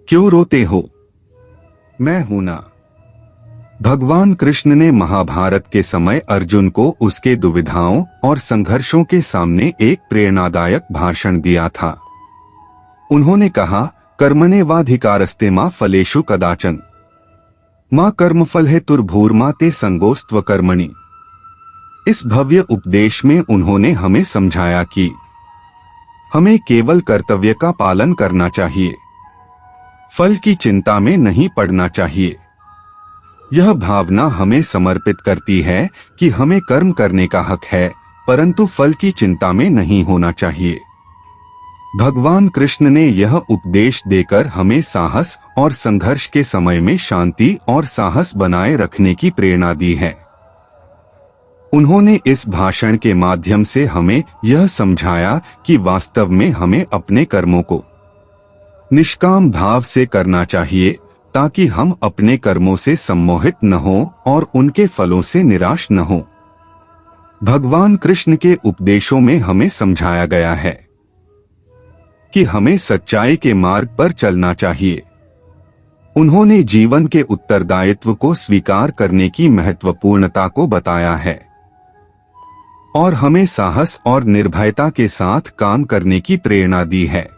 क्यों रोते हो? मैं हूं ना। भगवान कृष्ण ने महाभारत के समय अर्जुन को उसके दुविधाओं और संघर्षों के सामने एक प्रेरणादायक भाषण दिया था। उन्होंने कहा, कर्मण्येवाधिकारस्ते मा फलेषु कदाचन मां कर्मफल हेतुर्भूर्मा ते संगोस्त्व कर्मणि। इस भव्य उपदेश में उन्होंने हमें समझाया कि हमें केवल कर्तव्य का पालन करना चाहिए, फल की चिंता में नहीं पड़ना चाहिए। यह भावना हमें समर्पित करती है कि हमें कर्म करने का हक है, परंतु फल की चिंता में नहीं होना चाहिए। भगवान कृष्ण ने यह उपदेश देकर हमें साहस और संघर्ष के समय में शांति और साहस बनाए रखने की प्रेरणा दी है। उन्होंने इस भाषण के माध्यम से हमें यह समझाया कि वास्तव में हमें अपने कर्मों को निष्काम भाव से करना चाहिए, ताकि हम अपने कर्मों से सम्मोहित न हों और उनके फलों से निराश न हों। भगवान कृष्ण के उपदेशों में हमें समझाया गया है कि हमें सच्चाई के मार्ग पर चलना चाहिए। उन्होंने जीवन के उत्तरदायित्व को स्वीकार करने की महत्वपूर्णता को बताया है और हमें साहस और निर्भयता के साथ काम करने की प्रेरणा दी है।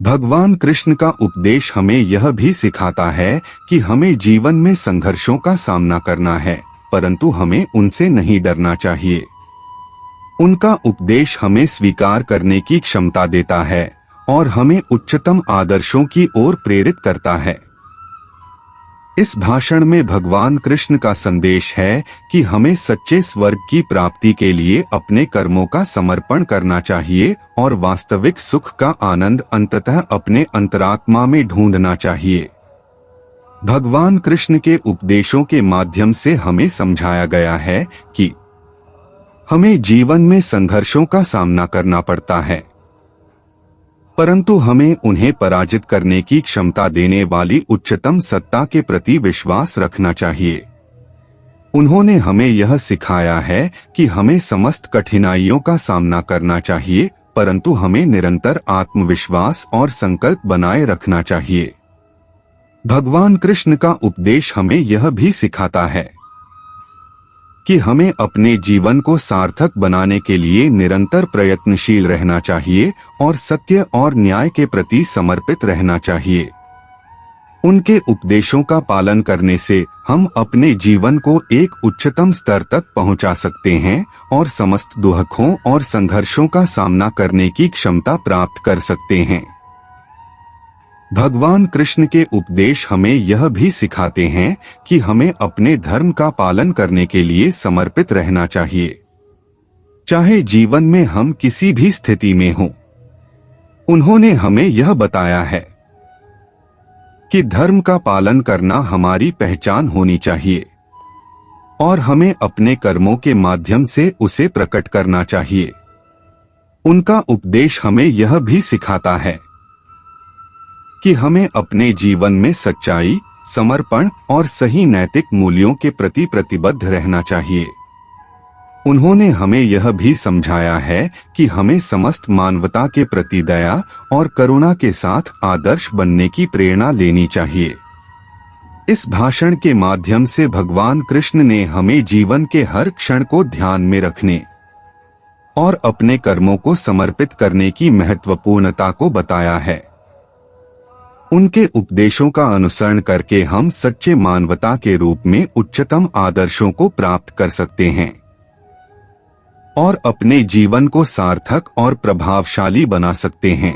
भगवान कृष्ण का उपदेश हमें यह भी सिखाता है कि हमें जीवन में संघर्षों का सामना करना है, परंतु हमें उनसे नहीं डरना चाहिए। उनका उपदेश हमें स्वीकार करने की क्षमता देता है और हमें उच्चतम आदर्शों की ओर प्रेरित करता है। इस भाषण में भगवान कृष्ण का संदेश है कि हमें सच्चे स्वर्ग की प्राप्ति के लिए अपने कर्मों का समर्पण करना चाहिए और वास्तविक सुख का आनंद अंततः अपने अंतरात्मा में ढूंढना चाहिए। भगवान कृष्ण के उपदेशों के माध्यम से हमें समझाया गया है कि हमें जीवन में संघर्षों का सामना करना पड़ता है, परंतु हमें उन्हें पराजित करने की क्षमता देने वाली उच्चतम सत्ता के प्रति विश्वास रखना चाहिए। उन्होंने हमें यह सिखाया है कि हमें समस्त कठिनाइयों का सामना करना चाहिए, परंतु हमें निरंतर आत्मविश्वास और संकल्प बनाए रखना चाहिए। भगवान कृष्ण का उपदेश हमें यह भी सिखाता है कि हमें अपने जीवन को सार्थक बनाने के लिए निरंतर प्रयत्नशील रहना चाहिए और सत्य और न्याय के प्रति समर्पित रहना चाहिए। उनके उपदेशों का पालन करने से हम अपने जीवन को एक उच्चतम स्तर तक पहुंचा सकते हैं और समस्त दुखों और संघर्षों का सामना करने की क्षमता प्राप्त कर सकते हैं। भगवान कृष्ण के उपदेश हमें यह भी सिखाते हैं कि हमें अपने धर्म का पालन करने के लिए समर्पित रहना चाहिए, चाहे जीवन में हम किसी भी स्थिति में हों। उन्होंने हमें यह बताया है कि धर्म का पालन करना हमारी पहचान होनी चाहिए और हमें अपने कर्मों के माध्यम से उसे प्रकट करना चाहिए। उनका उपदेश हमें यह भी सिखाता है कि हमें अपने जीवन में सच्चाई, समर्पण और सही नैतिक मूल्यों के प्रति प्रतिबद्ध रहना चाहिए। उन्होंने हमें यह भी समझाया है कि हमें समस्त मानवता के प्रति दया और करुणा के साथ आदर्श बनने की प्रेरणा लेनी चाहिए। इस भाषण के माध्यम से भगवान कृष्ण ने हमें जीवन के हर क्षण को ध्यान में रखने और अपने कर्मों को समर्पित करने की महत्वपूर्णता को बताया है। उनके उपदेशों का अनुसरण करके हम सच्चे मानवता के रूप में उच्चतम आदर्शों को प्राप्त कर सकते हैं और अपने जीवन को सार्थक और प्रभावशाली बना सकते हैं।